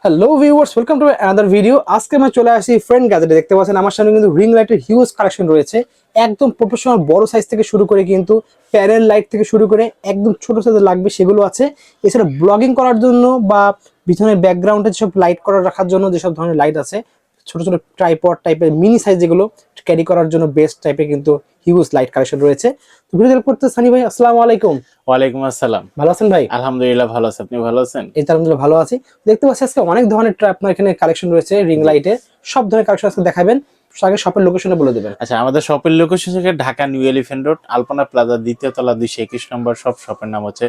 Hello viewers, welcome to another video. আজকে আমি চলে আসি ফ্রেন্ড গ্যাজেটে। দেখতে পাচ্ছেন আমার সামনে কিন্তু রিং লাইটের হিউজ কালেকশন রয়েছে। একদম প্রফেশনাল বড় সাইজ থেকে শুরু করে কিন্তু প্যানেল লাইট থেকে শুরু করে একদম ছোট সাইজের লাগবে সেগুলো আছে। এছাড়া ব্লগিং করার জন্য বা পিছনের ব্যাকগ্রাউন্ডে যেসব লাইট করা রাখার জন্য যেসব ধরনের লাইট আছে, ছোট ছোট ট্রাইপড টাইপের মিনি সাইজ যেগুলো ক্যারি করার জন্য বেস্ট টাইপের কিন্তু হিউজ লাইট কালেকশন রয়েছে। তো ভিডিও করতে সানি ভাই, আসসালামু আলাইকুম। ওয়ালাইকুম আসসালাম। ভালো আছেন ভাই? আলহামদুলিল্লাহ ভালো আছি, আপনি ভালো আছেন? এই তো আলহামদুলিল্লাহ ভালো আছি। দেখতে পাচ্ছি আজকে অনেক ধরনের আপনার এখানে কালেকশন রয়েছে রিং লাইটের। সব ধরনের কালেকশন আজকে দেখাবেন। আগে শপের লোকেশনে বলে দেবেন। আচ্ছা, আমাদের শপের লোকেশন হচ্ছে ঢাকা নিউ এলিফ্যান্ট রোড, আলপনা প্লাজা, দ্বিতীয় তলা, 221 নম্বর শপ। শপের নাম হচ্ছে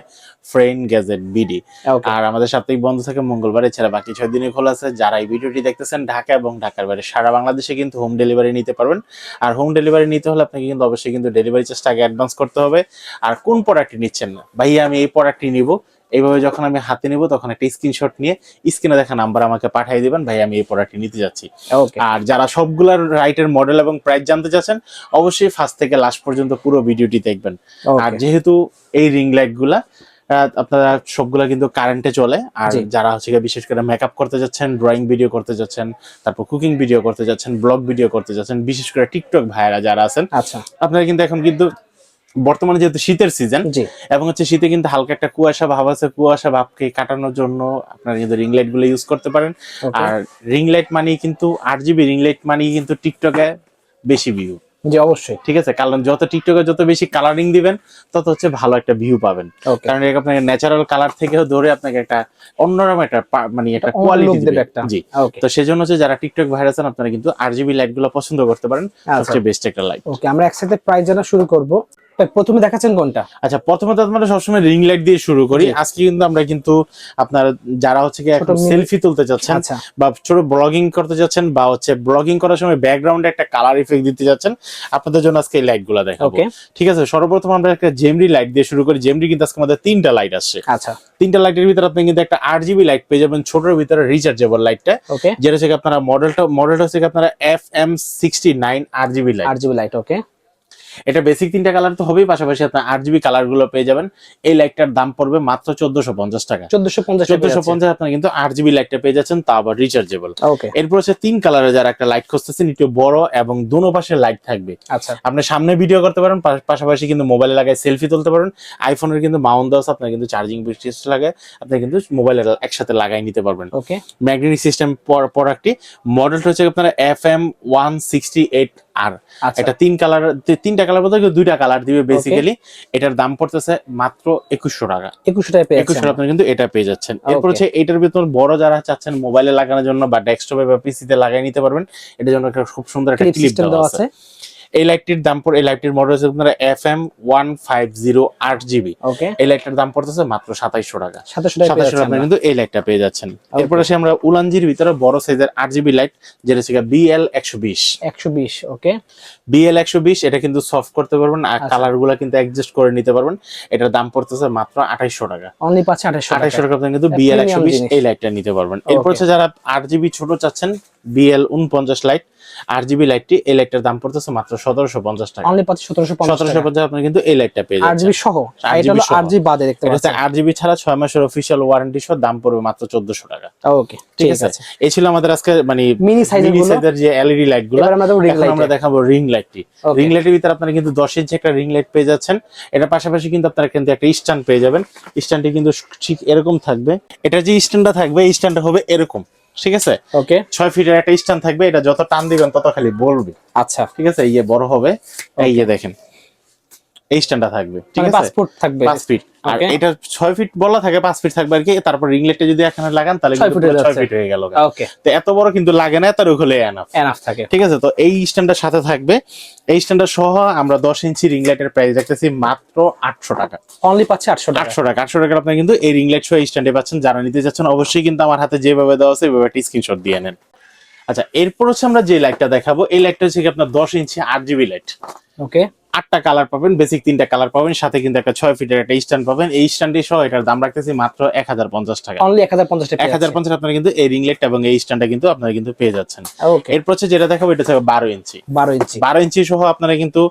ফ্রেন্ড গ্যাজেট বিডি। আর আমাদের সাপ্তাহিক বন্ধ থাকে মঙ্গলবার, এছাড়া বাকি 6 দিনই খোলা আছে। যারা এই ভিডিওটি দেখতেছেন ঢাকা এবং ঢাকার বাইরে সারা বাংলাদেশে কিন্তু হোম ডেলিভারি নিতে পারবেন। আর হোম ডেলিভারি নিতে হলে আপনাকে কিন্তু অবশ্যই কিন্তু ডেলিভারি চার্জটা আগে অ্যাডভান্স করতে হবে। আর কোন প্রোডাক্টটি নিচ্ছেন না ভাইয়া, আমি এই প্রোডাক্টটি নিব, এইভাবে যখন আমি হাতে নিব তখন একটা স্ক্রিনশট নিয়ে স্ক্রিনে দেখা নাম্বার আমাকে পাঠিয়ে দিবেন, ভাই আমি এই প্রোডাক্টটি নিতে যাচ্ছি। আর যারা সবগুলার রাইটের মডেল এবং প্রাইস জানতে চাচ্ছেন অবশ্যই ফার্স্ট থেকে লাস্ট পর্যন্ত পুরো ভিডিওটি দেখবেন। আর যেহেতু এই রিং লাইট গুলা আপনারা সবগুলা কিন্তু কারেন্টে চলে, আর যারা হচ্ছে বিশেষ করে মেকআপ করতে যাচ্ছেন, ড্রয়িং ভিডিও করতে যাচ্ছেন, তারপর কুকিং ভিডিও করতে যাচ্ছেন, ব্লগ ভিডিও করতে যাচ্ছেন, বিশেষ করে টিকটক ভাইরা যারা আছেন, আচ্ছা আপনারা কিন্তু এখন কিন্তু বর্তমানে যেহেতু শীতের সিজন এবং হচ্ছে শীতে কিন্তু হালকা একটা কুয়াশা ভাব আছে, কুয়াশা ভাবকে কাটানোর জন্য আপনারা কিন্তু রিং লাইট গুলো ইউজ করতে পারেন। আর রিং লাইট মানেই কিন্তু 8GB রিং লাইট মানেই কিন্তু টিকটকে বেশি ভিউ। জি অবশ্যই, ঠিক আছে, কারণ যত টিকটকে যত বেশি কালারিং দিবেন তত হচ্ছে ভালো একটা ভিউ পাবেন। কারণ এটা আপনাকে ন্যাচারাল কালার থেকেও ধরে আপনাকে একটা অন্যরকম একটা মানে একটা কোয়ালিটি দিবে। জি, তো সেজন্য হচ্ছে যারা টিকটক ভাইরাস আছেন আপনারা কিন্তু 8GB লাইট গুলো পছন্দ করতে পারেন, সবচেয়ে বেস্ট একটা লাইট। ওকে, আমরা একসাথে প্রাইস জানা শুরু করব। প্রথমে দেখাচ্ছেন কোনটা? আচ্ছা, প্রথমে তো আমরা সবসময় রিং লাইট দিয়ে শুরু করি। আজকে কিন্তু আমরা কিন্তু আপনার যারা হচ্ছে কি এখন সেলফি তুলতে যাচ্ছেন বা ছোট ব্লগিং করতে যাচ্ছেন বা হচ্ছে ব্লগিং করার সময় ব্যাকগ্রাউন্ডে একটা কালার ইফেক্ট দিতে যাচ্ছেন, আপনাদের জন্য আজকে এই লাইট গুলা দেখাবো। ঠিক আছে, সর্বপ্রথম আমরা একটা জেমরি লাইট দিয়ে শুরু করি। জেমরি কিন্তু আজকে আমাদের 3টা লাইট আসছে। আচ্ছা, 3টা লাইটের ভিতরে আপনি কিন্তু একটা 8GB লাইট পেয়ে যাবেন, ছোটর ভিতরে রিচার্জেবল লাইটটা, যেটা হচ্ছে আপনারা মডেলটা হচ্ছে আপনারা FM69 8GB লাইট। ওকে, এটা বেসিক 3টা কালার তো হবেই, পাশাপাশি আপনার 8GB কালার গুলো পেয়ে যাবেন। এই লাইটটার দাম পড়বে মাত্র 1450 টাকা। 1450 আপনারা কিন্তু 8GB লাইটটা পেয়ে যাচ্ছেন, তা আবার রিচার্জেবল। এরপর হচ্ছে 3 কালারের যারা একটা লাইট খুঁজতেছেন, একটু বড় এবং দুনো পাশে লাইট থাকবে। আচ্ছা, আপনি সামনে ভিডিও করতে পারেন, পাশাপাশি কিন্তু মোবাইলে লাগায় সেলফি তুলতে পারেন। আইফোনের কিন্তু মাউন্ট দেওয়া আছে, আপনার কিন্তু চার্জিং ব্রিজ লাগায় আপনি কিন্তু মোবাইলে একসাথে লাগাই নিতে পারবেন। ওকে, ম্যাগনেটিক সিস্টেম প্রোডাক্টটি। মডেলটা হচ্ছে আপনারা FM168R। এটা 3টা কালার বলতে 2টা কালার দিবে বেসিক্যালি। এটার দাম পড়তেছে মাত্র 2100 টাকা। 2100 টাকা পেয়ে যাচ্ছেন। আপনারা কিন্তু এটা পেয়ে যাচ্ছেন। এরপর হচ্ছে এটার ভিতর বড় যারা চাচ্ছেন মোবাইলে লাগানোর জন্য বা ডেস্কটপে বা পিসিতে লাগিয়ে নিতে পারবেন, এটার জন্য একটা খুব সুন্দর একটা ক্লিপ দেওয়া আছে। এই লাইটটির দাম এই লাইটটির মডেল হচ্ছে আপনারা FM150 8GB। এই লাইটটার দাম পড়তেছে মাত্র 2700 টাকা। 2700 টাকা আপনারা কিন্তু এই লাইটটা পেয়ে যাচ্ছেন। এরপর আসি আমরা উলানজির ভিতরে বড় সাইজের 8GB লাইট, যেটা হচ্ছে BL120। ওকে, BL120 এটা কিন্তু সফট করতে পারবেন আর কালার গুলা কিন্তু অ্যাডজাস্ট করে নিতে পারবেন। এটার দাম পড়তেছে মাত্র 2800 টাকা। অনলি 2800 টাকা আপনারা কিন্তু BL120 এই লাইটটা নিতে পারবেন। এরপর হচ্ছে যারা 8GB ছোট চাচ্ছেন, BL49 লাইট 8GB লাইটটি, এই লাইটটার দাম পড়তেছে মাত্র 1750 টাকা। অনলি 1750 আপনারা কিন্তু এই লাইটটা পেয়ে যাচ্ছেন 8GB সহ। এটা হলো 8GB বাদে, দেখতে পাচ্ছেন 8GB ছাড়া 6 মাসের অফিশিয়াল ওয়ারেন্টি সহ দাম পড়বে মাত্র 1400 টাকা। ওকে, ঠিক আছে। এই ছিল আমাদের আজকে মানে মিনি সাইজের যে এলইডি লাইট গুলো। আমরা দেখাবো রিং লাইটটি। রিং লাইটের ভিতরে আপনারা কিন্তু 10 ইঞ্চি একটা রিং লাইট পেয়ে যাচ্ছেন। এটা পাশাপাশি কিন্তু আপনারা কিন্তু একটা স্ট্যান্ড পেয়ে যাবেন। স্ট্যান্ডটি কিন্তু ঠিক এরকম থাকবে। এটা যে স্ট্যান্ডটা থাকবে, এই স্ট্যান্ডটা হবে এরকম। ঠিক আছে, 6 ফিটের একটা স্ট্যান্ড থাকবে। এটা যত টান দিবেন তত খালি বলবে। আচ্ছা, ঠিক আছে, এই বড় হবে। এই যে দেখেন এই স্ট্যান্ডটা থাকবে। ঠিক আছে, 5 ফুট থাকবে, 5 ফিট। আর এটা 6 ফিট বলা থাকে, 5 ফিট থাকবে আর কি। তারপর রিং লাইটটা যদি এখানে লাগান তাহলে 6 ফিট হয়ে গেল। তো এত বড় কিন্তু লাগে না, তার ওখানে এনাফ থাকে। ঠিক আছে, তো এই স্ট্যান্ডের সাথে থাকবে। এই স্ট্যান্ডার সহ আমরা 10 ইঞ্চি রিং লাইটের প্রাইস রাখতেছি মাত্র 800 টাকা। অনলি পাচ্ছে 800 টাকা। 800 টাকা আপনি কিন্তু এই রিং লাইট সহ এই স্ট্যান্ডে পাচ্ছেন। যারা নিতে যাচ্ছেন অবশ্যই কিন্তু আমার হাতে যেভাবে দেওয়া আছে এইভাবে একটা স্ক্রিনশট দিয়ে নেন। আচ্ছা, এরপর হচ্ছে আমরা যে লাইটটা দেখাবো, এই লাইটটা হচ্ছে আপনার 10 ইঞ্চি 8GB লাইট। ওকে, 8টা কালার পাবেন, বেসিক 3টা কালার পাবেন, সাথে কিন্তু একটা 6 ফিটের একটা স্ট্যান্ড পাবেন। এই স্ট্যান্ডটি সহ এটার দাম রাখতেছি মাত্র 1050 টাকা। অনলি 1050 টাকা। 1050 আপনারা কিন্তু এই রিং লাইট এবং এই স্ট্যান্ডটা কিন্তু আপনারা কিন্তু পেয়ে যাচ্ছেন। ওকে, এরপর হচ্ছে যেটা দেখাবো এটা হচ্ছে 12 ইঞ্চি। 12 ইঞ্চি সহ আপনারা কিন্তু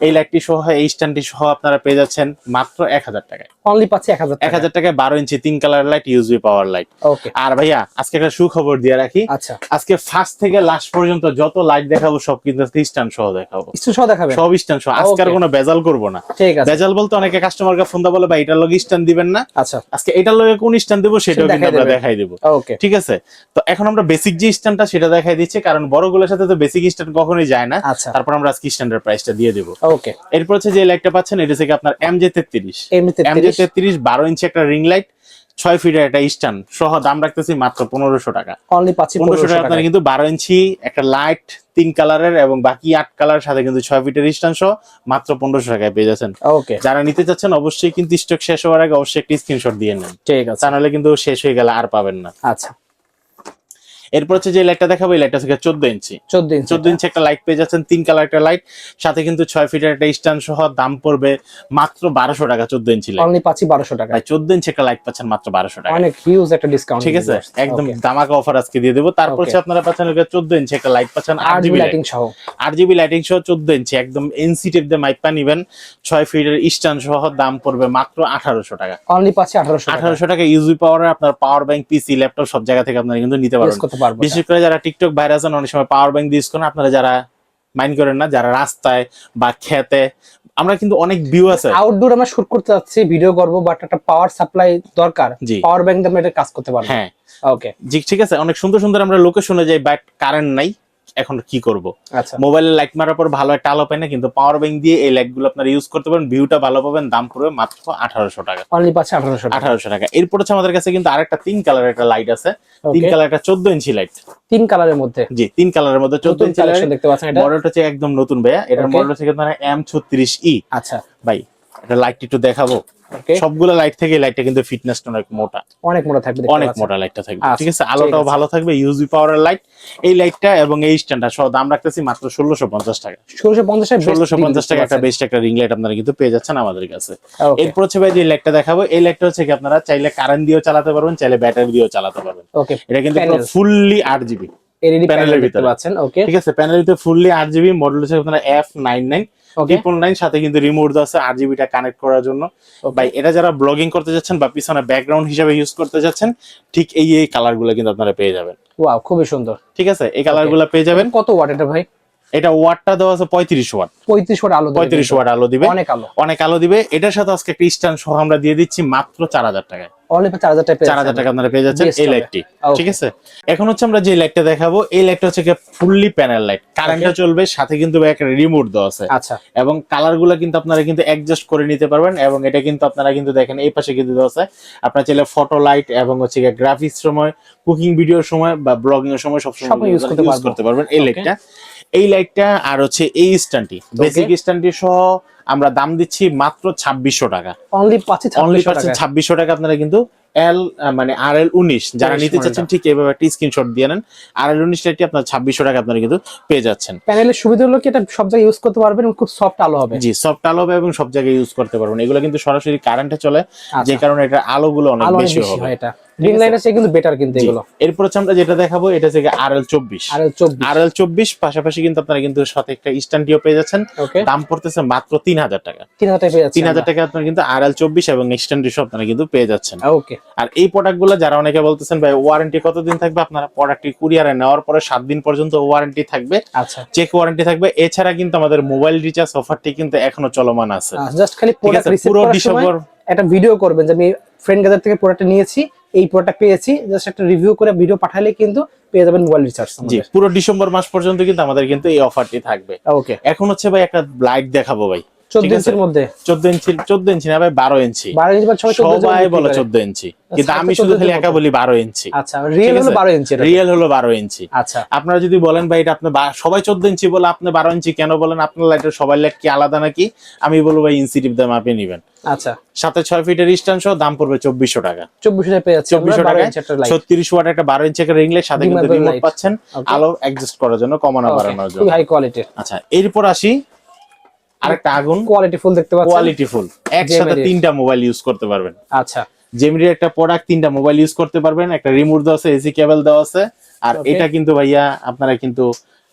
এই লাইটটি সহ এই স্ট্যান্ডটি সহ আপনারা পেয়ে যাচ্ছেন মাত্র 1000 টাকায়। অনলি পাচ্ছি 1000 টাকা। 1000 টাকায় 12 ইঞ্চি 3 কালার লাইট, ইউএসবি পাওয়ার লাইট। ওকে। আর ভাইয়া আজকে একটা সুখবর দিয়ে রাখি। আচ্ছা, আজকে ফার্স্ট থেকে লাস্ট পর্যন্ত যত লাইট দেখাবো সব কিন্তু স্ট্যান্ড সহ দেখাবো। স্ট্যান্ড সহ দেখাবেন? সব স্ট্যান্ড সহ। আজকে আর কোনো বেজাল করব না। ঠিক আছে। বেজাল বলতে অনেকে কাস্টমারকে ফোন দা বলে ভাই এটার লগে স্ট্যান্ড দিবেন না। আচ্ছা, আজকে এটার লগে কোন স্ট্যান্ড দেব সেটাও কিন্তু আমরা দেখাই দেব। ওকে, ঠিক আছে। তো এখন আমরা বেসিক যে স্ট্যান্ডটা সেটা দেখাই দিচ্ছি, কারণ বড়গুলোর সাথে তো বেসিক স্ট্যান্ড কখনোই যায় না। আচ্ছা, তারপর আমরা আজকে স্ট্যান্ডার্ড প্রাইসটা দিয়ে দেব। ওকে। এরপর হচ্ছে যে লাইটটা পাচ্ছেন এটা থেকে আপনার MJ33 12 ইঞ্চি একটা রিং লাইট, 6 ফিটের একটা স্ট্যান্ড সহ দাম রাখতেছি মাত্র 1500 টাকা। অনলি পাচ্ছি 1500 টাকা। আপনারা কিন্তু 12 ইঞ্চি একটা লাইট 3 কালারের এবং বাকি 8 কালার সাথে কিন্তু 6 ফিটের স্ট্যান্ড সহ মাত্র 1500 টাকায় পেয়ে যাচ্ছেন। ওকে। যারা নিতে চাচ্ছেন অবশ্যই কিন্তু স্টক শেষ হওয়ার আগে অবশ্যই একটা স্ক্রিনশট দিয়ে নেন। ঠিক আছে, তা নাহলে কিন্তু শেষ হয়ে গেলে আর পাবেন না। আচ্ছা। এরপর হচ্ছে যে লাইটটা দেখাবো এই লাইটটা থেকে 14 ইঞ্চি। 14 ইঞ্চি একটা লাইট পেয়ে যাচ্ছেন, 3 কালার একটা লাইট, সাথে কিন্তু 6 ফিটের একটা স্ট্যান্ড সহ দাম পড়বে মাত্র 1200 টাকা। 14 ইঞ্চি লাইট অনলি পাচ্ছি 1200 টাকা। ভাই 14 ইঞ্চি একটা লাইট পাচ্ছেন মাত্র 1200 টাকা। অনেক হিউজ একটা ডিসকাউন্ট। ঠিক আছে, একদম ধামাকা অফার আজকে দিয়ে দেব। তারপর হচ্ছে আপনারা পাচ্ছেন 14 ইঞ্চি একটা লাইট পাচ্ছেন, RGB লাইটিং সহ। RGB লাইটিং সহ 14 ইঞ্চি একদম এনসি টেপ দিয়ে মাইপা নিবেন, 6 ফিটের স্ট্যান্ড সহ দাম পড়বে মাত্র 1800 টাকা। অনলি পাচ্ছি 1800 টাকা। ইউএসবি পাওয়ারে আপনার পাওয়ার ব্যাংক, পিসি, ল্যাপটপ সব জায়গা থেকে আপনারা কিন্তু নিতে পারবেন। বিশেষ করে যারা টিকটক ভাইরাস আছেন অনেক সময় পাওয়ার ব্যাংক ইউজ করেন, আপনারা যারা মাইন্ড করেন না, যারা রাস্তায় বা খেতে, আমরা কিন্তু অনেক ভিউ আছে আউটডোর আমরা শুট করতে যাচ্ছি, ভিডিও করব, বাট একটা পাওয়ার সাপ্লাই দরকার, পাওয়ার ব্যাংক দিয়ে আমরা এটা কাজ করতে পারবো। হ্যাঁ, ওকে, জি, ঠিক আছে। অনেক সুন্দর সুন্দর আমরা লোকেশনে যাই, বাট কারেন্ট নাই, এখন কি করব? আচ্ছা, মোবাইলের লাইট মারার পর ভালো একটা আলো পাই না, কিন্তু পাওয়ার ব্যাংক দিয়ে এই লাইট গুলো আপনারা ইউজ করতে পারেন, ভিউটা ভালো পাবেন, দাম পড়বে মাত্র 1800 টাকা। অনলি পাচ্ছি 1800 টাকা। এরপর হচ্ছে আমাদের কাছে কিন্তু আরেকটা 3 কালার একটা লাইট আছে, 3 কালার একটা 14 ইঞ্চি লাইট, 3 কালারের মধ্যে। জি, 3 কালারের মধ্যে 14 ইঞ্চি লাইট দেখতে পাচ্ছেন। এটা মডেলটা হচ্ছে একদম নতুন ভাইয়া, এটার মডেল হচ্ছে আপনারা M36E। আচ্ছা ভাই এটা লাইটটি একটু দেখাবো। সবগুলো লাইট থেকে লাইটটা কিন্তু ফিটনেসটা অনেক মোটা, অনেক মোটা থাকবে, অনেক মোটা লাইটটা থাকবে। ঠিক আছে, আলোটাও ভালো থাকবে, ইউএসবি পাওয়ারের লাইট। এই লাইটটা এবং এই স্ট্যান্ডটা সহ দাম রাখতেছি মাত্র 1650 টাকা। 1650 টাকা একটা বেস্ট একটা রিং লাইট আপনারা কিন্তু পেয়ে যাচ্ছেন আমাদের কাছে। এরপর হচ্ছে ভাই যে লাইটটা দেখাবো, এই লাইটটা হচ্ছে কি আপনারা চাইলে কারেন্ট দিয়েও চালাতে পারবেন, চাইলে ব্যাটারি দিয়েও চালাতে পারবেন। এটা কিন্তু ফুললি RGB প্যানেলের ভিতরে আছেন। ওকে, ঠিক আছে, প্যানেলের ভিতরে ফুললি RGB, মডেল হচ্ছে আপনারা F99 999, সাথে কিন্তু রিমোট আছে RGBটা কানেক্ট করার জন্য। ভাই এটা যারা ব্লগিং করতে যাচ্ছেন বা পিছনে ব্যাকগ্রাউন্ড হিসেবে ইউজ করতে যাচ্ছেন, ঠিক এই কালারগুলো কিন্তু আপনারা পেয়ে যাবেন। ওয়াও, খুবই সুন্দর। ঠিক আছে, এই কালারগুলো পেয়ে যাবেন। কত ওয়াট এটা ভাই? এটা ওয়াটটা দেওয়া আছে 35 ওয়াট। 35 ওয়াট আলো দিবে। 35 ওয়াট আলো দিবে, অনেক আলো দিবে। এটার সাথে আজকে একটা স্ট্যান্ড সহ আমরা দিয়ে দিচ্ছি মাত্র 4000 টাকায়। অনলি 4000 টাকা, 4000 টাকা আপনারা পেয়ে যাচ্ছেন এই লাইটটি। ঠিক আছে, এখন হচ্ছে আমরা যে লাইটটা দেখাবো, এই লাইটটা হচ্ছে ফুললি প্যানেল লাইট, কারেন্টটা চলবে, সাথে কিন্তু একটা রিমোট দেওয়া আছে। আচ্ছা, এবং কালারগুলো কিন্তু আপনারা কিন্তু অ্যাডজাস্ট করে নিতে পারবেন, এবং এটা কিন্তু আপনারা কিন্তু দেখেন এই পাশে কিন্তু দেওয়া আছে, আপনারা চাইলে ফটো লাইট এবং হচ্ছে গ্রাফিক্স সময়, কুকিং ভিডিওর সময় বা ব্লগিং এর সময় সব সময় ইউজ করতে পারবেন এই লাইটটা। এই লাইটটা আর হচ্ছে এই স্ট্যান্ডটি, বেসিক স্ট্যান্ডটি সহ আমরা দাম দিচ্ছি মাত্র 2600 টাকা। অনলি পাচ্ছি 2600 টাকা। আপনারা কিন্তু মানে RL19 যারা নিতে চাচ্ছেন ঠিক এইভাবে একটা স্ক্রিনশট দিয়ে নেন। RL19 লাইটটি আপনার 2600 টাকা আপনারা কিন্তু পেয়ে যাচ্ছেন। প্যানেলের সুবিধা হলো কি এটা সব জায়গায় ইউজ করতে পারবেন, খুব সফট আলো হবে। জি, সফট আলো হবে এবং সব জায়গায় ইউজ করতে পারবেন। এগুলো কিন্তু সরাসরি কারেন্টে চলে, যে কারণে এটা আলোগুলো অনেক বেশি হবে। এটা রিং লাইটের চেয়ে কিন্তু বেটার কিন্তু এগুলো। এরপর হচ্ছে আমরা যেটা দেখাবো এটা হচ্ছে RL24 পাশাপাশি কিন্তু আপনারা কিন্তু সাথে একটা স্ট্যান্ডটিও পেয়ে যাচ্ছেন। দাম পড়তেছে মাত্র 3000 টাকা। 3000 টাকা আপনারা কিন্তু RL24 এবং স্ট্যান্ডটি সব আপনারা কিন্তু পেয়ে যাচ্ছেন। ওকে, আর এই প্রোডাক্টগুলো যারা অনেকে বলতেছেন ভাই ওয়ারেন্টি কতদিন থাকবে, আপনারা প্রোডাক্টটি কুরিয়ারে নেওয়ার পরে 7 দিন পর্যন্ত ওয়ারেন্টি থাকবে। আচ্ছা, চেক ওয়ারেন্টি থাকবে। এছাড়া কিন্তু আমাদের মোবাইল রিচার্জ অফারটি কিন্তু এখনো চলমান আছে। জাস্ট খালি প্রোডাক্ট রিসিভ করার সময় একটা ভিডিও করবেন যে আমি ফ্রেন্ড গ্যাদার থেকে প্রোডাক্ট নিয়েছি, এই প্রোডাক্ট পেয়েছি, জাস্ট একটা রিভিউ করে ভিডিও পাঠালে কিন্তু পেয়ে যাবেন মোবাইল রিচার্জ। জি, পুরো ডিসেম্বর মাস পর্যন্ত কিন্তু আমাদের কিন্তু এই অফারটি থাকবে। ওকে, এখন হচ্ছে ভাই একটা লাইট দেখাবো ভাই 14 ইঞ্চির মধ্যে। 14 ইঞ্চি না ভাই, 12 ইঞ্চি। সবাই বলে 14 ইঞ্চি, কিন্তু আমি শুধু খালি একা বলি 12 ইঞ্চি। আচ্ছা, রিয়েল হলো 12 ইঞ্চি। রিয়েল হলো 12 ইঞ্চি। আচ্ছা, আপনারা যদি বলেন ভাই এটা আপনি সবাই 14 ইঞ্চি বলে আপনি 12 ইঞ্চি কেন বলেন, আপনার লাইটের সবাই লাইট কি আলাদা নাকি? আমি বলবো ভাই ইনসিটিভ দাম আপনি নেবেন। আচ্ছা, সাথে 6 ফিটের স্ট্যান্ড সহ দাম পড়বে 2400 টাকা। 2400 টাকা পেয়ে যাচ্ছে। 2400 টাকা 36 ওয়াট একটা 12 ইঞ্চি একটা রিং লাইট, সাথে কিন্তু রিমোট পাচ্ছেন আলো অ্যাডজাস্ট করার জন্য, কমানো বাড়ানোর জন্য। হাই কোয়ালিটির। আচ্ছা, এরপর আসি আরেকটা আগুন কোয়ালিটি ফুল দেখতে পাচ্ছেন, কোয়ালিটি ফুল, একসাথে Gemini-র। 3টা মোবাইল ইউজ করতে পারবেন। আচ্ছা, জেমিনির একটা প্রোডাক্ট 3টা মোবাইল ইউজ করতে পারবেন, একটা রিমোট দেওয়া আছে, এসি কেবল দেওয়া আছে। আর Okay. এটা কিন্তু ভাইয়া আপনারা কিন্তু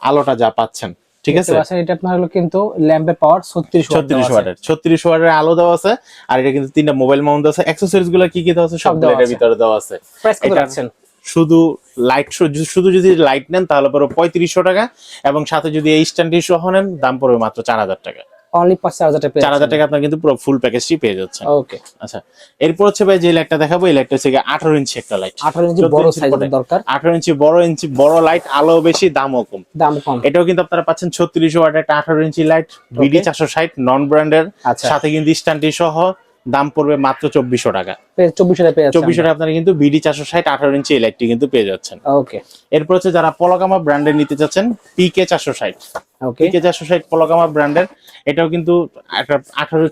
আলোটা যা পাচ্ছেন, ঠিক আছে, এটা আপনার হলো কিন্তু ল্যাম্পের পাওয়ার 36 ওয়াট, 36 ওয়াটের আলো দেওয়া আছে। আর এটা কিন্তু 3টা মোবাইল মাউন্ট দেওয়া আছে। অ্যাকসেসরিজ গুলো কি কি দেওয়া আছে সব দেওয়া এটার আছে। ভিতরে দেওয়া আছে। প্রাইস কত এটা রাখছেন? শুধু শুধু যদি লাইট নেন তাহলে পড়বে 3500 টাকা, এবং সাথে যদি এই স্ট্যান্ডটি সহ নেন দাম পড়বে মাত্র 4000 টাকা। অনলি 4000 টাকা, 4000 টাকা আপনার কিন্তু পুরো ফুল প্যাকেজটি পেয়ে যাচ্ছেন। ওকে। আচ্ছা, এরপর হচ্ছে ভাই যে লাইটটা দেখাবো, এই লাইটটা হচ্ছে 18 ইঞ্চি একটা লাইট। 18 ইঞ্চি বড় সাইজের দরকার। 18 ইঞ্চি বড় লাইট, আলো বেশি, দামও কম। দাম কম। এটাও কিন্তু আপনারা পাচ্ছেন 36 ওয়াট একটা 18 ইঞ্চি লাইট, বিডি 460 নন ব্র্যান্ডের, আচ্ছা। সাথে কিন্তু স্ট্যান্ডটি সহ দাম পড়বে মাত্র 2400 টাকা। 2400 টাকা পেয়ে যাচ্ছেন। 2400 টাকা আপনারা কিন্তু বিডি 460 18 ইঞ্চি এই লাইটটি কিন্তু পেয়ে যাচ্ছেন। ওকে। এরপর হচ্ছে যারা পলকামা ব্র্যান্ডের নিতে চাচ্ছেন, পিকে 460, ওকে। পিকে 460 পলকামা ব্র্যান্ডের, এটাও কিন্তু একটা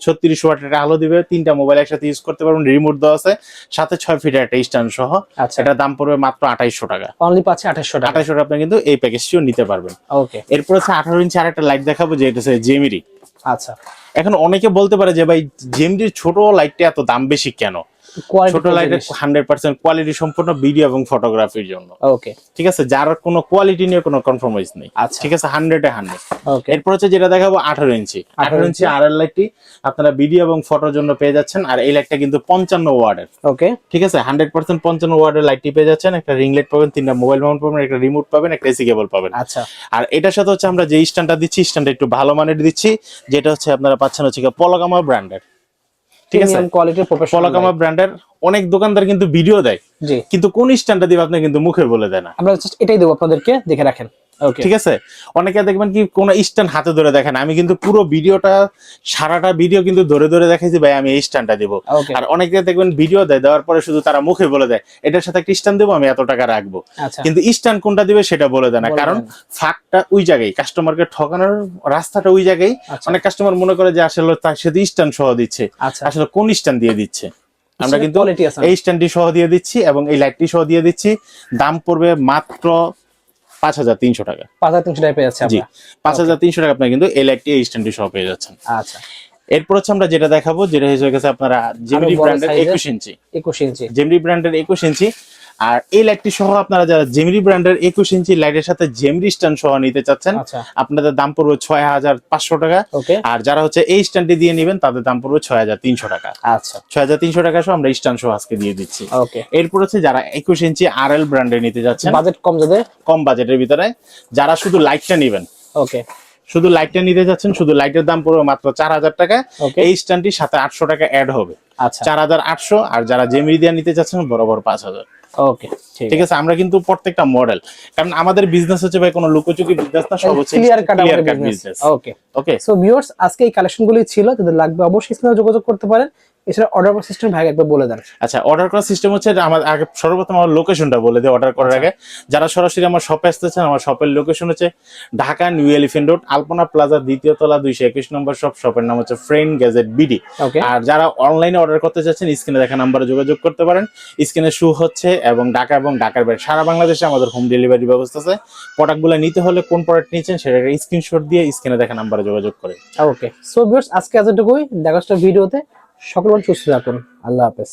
36 ওয়াটের আলো দিবে, 3টা মোবাইল একসাথে ইউজ করতে পারবেন, রিমোট দেওয়া আছে, সাথে 6 ফিটের একটা স্ট্যান্ড সহ। আচ্ছা। এটার দাম পড়বে মাত্র 2800 টাকা। অনলি পাচ্ছে 2800 টাকা। 2800 টাকা আপনি কিন্তু এই প্যাকেজটিও নিতে পারবেন। ওকে। এরপর হচ্ছে 18 ইঞ্চি আরেকটা লাইট দেখাবো, যেটা হচ্ছে জেমিরি। আচ্ছা। এখন অনেকে বলতে পারে যে ভাই জেমিরির ছোট লাইটটা এত দাম বেশি কেন? ছোট লাইটের 100% কোয়ালিটি সম্পূর্ণ ভিডিও এবং ফটোগ্রাফির জন্য। ওকে, ঠিক আছে, যার কোনো কোয়ালিটি নিয়ে কোনো কম্প্রোমাইজ নেই। আচ্ছা। ঠিক আছে, 100-এ 100। ওকে। এরপর হচ্ছে যেটা দেখাবো 18 ইঞ্চি আরএল লাইটটি আপনারা ভিডিও এবং ফটোর জন্য পেয়ে যাচ্ছেন। আর এই লাইটটা কিন্তু 55 ওয়াটের। ওকে। ঠিক আছে, 100% 55 ওয়াটের লাইটটি পেয়ে যাচ্ছেন। একটা রিং লাইট পাবেন, 3টা মোবাইল মাউন্ট পাবেন, একটা রিমোট পাবেন, একটা এসি কেবল পাবেন। আচ্ছা। আর এটার সাথে হচ্ছে আমরা যে স্ট্যান্ডটা দিচ্ছি, স্ট্যান্ডটা একটু ভালো মানের দিচ্ছি, যেটা হচ্ছে আপনারা পাচ্ছেন হচ্ছে পলকামা ব্র্যান্ডের। ঠিক আছে, কোয়ালিটির প্রফেশনাল পলকামা ব্র্যান্ডের অনেক দোকানদার কিন্তু ভিডিও দেয়, জি, কিন্তু কোন স্ট্যান্ডটা দিবে আপনি কিন্তু মুখে বলে দেয় না। আমরা জাস্ট এটাই দেব আপনাদেরকে, দেখে রাখেন। ওকে, ঠিক আছে, অনেকে দেখবেন কি কোন স্ট্যান্ড হাতে ধরে দেখেন, আমি কিন্তু পুরো ভিডিওটা সারাটা ভিডিও কিন্তু ধরে ধরে দেখাইছি ভাই আমি এই স্ট্যান্ডটা দিব। ওকে। আর অনেকে দেখবেন ভিডিও দেওয়ার পরে শুধু তারা মুখে বলে দেয় এটার সাথে একটা স্ট্যান্ড দেবো, আমি এত টাকা রাখবো, আচ্ছা। কিন্তু স্ট্যান্ড কোনটা দিবে সেটা বলে দেয় না। কারণ ফাঁকটা ওই জায়গায়, কাস্টমারকে ঠকানোর রাস্তাটা ওই জায়গায়। অনেক কাস্টমার মনে করে যে আসলে তার সাথে স্ট্যান্ড সহ দিচ্ছে, আসলে কোন স্ট্যান্ড দিয়ে দিচ্ছে। আমরা কিন্তু এই স্ট্যান্ডটি সহ দিয়ে দিচ্ছি এবং এই লাইটটি সহ দিয়ে দিচ্ছি। দাম পড়বে মাত্র 5300 টাকা। 5300 টাকা পেয়ে যাচ্ছে। জি, 5300 টাকা আপনারা কিন্তু এই লাইটটি এই স্ট্যান্ডটি সহ পেয়ে যাচ্ছেন। আচ্ছা। এরপর হচ্ছে আমরা যেটা দেখাবো, যেটা হয়ে গেছে আপনারা জেমিনি ব্র্যান্ডের 21 ইঞ্চি। 21 ইঞ্চি জেমিনি ব্র্যান্ডের 21 ইঞ্চি। আর এই লাইটটি সহ আপনারা যারা জেমিনি ব্র্যান্ডের 21 ইঞ্চি লাইটের সাথে জেমিনি স্ট্যান্ড সহ নিতে চাচ্ছেন, আপনাদের দাম পড়বে 6500 টাকা। আর যারা হচ্ছে এই স্ট্যান্ডটি দিয়ে নেবেন তাদের দাম পড়বে 6300 টাকা। আচ্ছা, 6300 টাকা সহ আমরা স্ট্যান্ড সহ আজকে দিয়ে দিচ্ছি। ওকে। এরপর হচ্ছে যারা 21 ইঞ্চি আরএল ব্র্যান্ডের নিতে যাচ্ছেন, বাজেট কম, যাদের কম বাজেটের ভিতরে, যারা শুধু লাইটটা নেবেন, ওকে, শুধু লাইটটা নিতে যাচ্ছেন, শুধু লাইটের দাম পড়বে মাত্র 4000 টাকা। এই স্ট্যান্ডটির সাথে 800 টাকা অ্যাড হবে, 4800। আর যারা জেমিনি দিয়ে নিতে যাচ্ছেন বরাবর 5000। ওকে, ঠিক আছে, আমরা কিন্তু প্রত্যেকটা মডেল, কারণ আমাদের বিজনেস হচ্ছে ভাই কোনো লুকোচুকি বিজনেস না, সব হচ্ছে ক্লিয়ার কাট বিজনেস। ওকে, ওকে। সো ভিউয়ার্স, আজকে এই কালেকশনগুলোই ছিল, যাদের লাগবে অবশ্যই স্ক্রিনে যোগাযোগ করতে পারেন। এছাড়া অর্ডার করার সিস্টেম ভাই একবার বলে দেন। আচ্ছা, অর্ডার করার সিস্টেম হচ্ছে আমার আগে সর্বপ্রথম আমার লোকেশনটা বলে দিই অর্ডার করার আগে। যারা সরাসরি আমার শপে আসতে চান, আমার শপের লোকেশন হচ্ছে ঢাকা নিউ এলিফ্যান্ট রোড, আলপনা প্লাজা, দ্বিতীয় তলা, 221 নম্বর শপ। শপের নাম হচ্ছে ফ্রেন্ড গ্যাজেট বিডি। আর যারা অনলাইনে অর্ডার করতে চাচ্ছেন, স্ক্রিনে দেখা নাম্বারে যোগাযোগ করতে পারেন। স্ক্রিনে শো হচ্ছে, এবং ঢাকা এবং ঢাকার বাইরে সারা বাংলাদেশে আমাদের হোম ডেলিভারি ব্যবস্থা আছে। প্রোডাক্টগুলো নিতে হলে কোন প্রোডাক্ট নিচ্ছেন সেটা স্ক্রিনশট দিয়ে স্ক্রিনে দেখা নাম্বারে যোগাযোগ করেন। ওকে, সো ভিউয়ার্স, আজকে এতটুকুই। দেখা হচ্ছে ভিডিওতে। সকল সুস্থ থাকুন। আল্লাহ হাফেজ।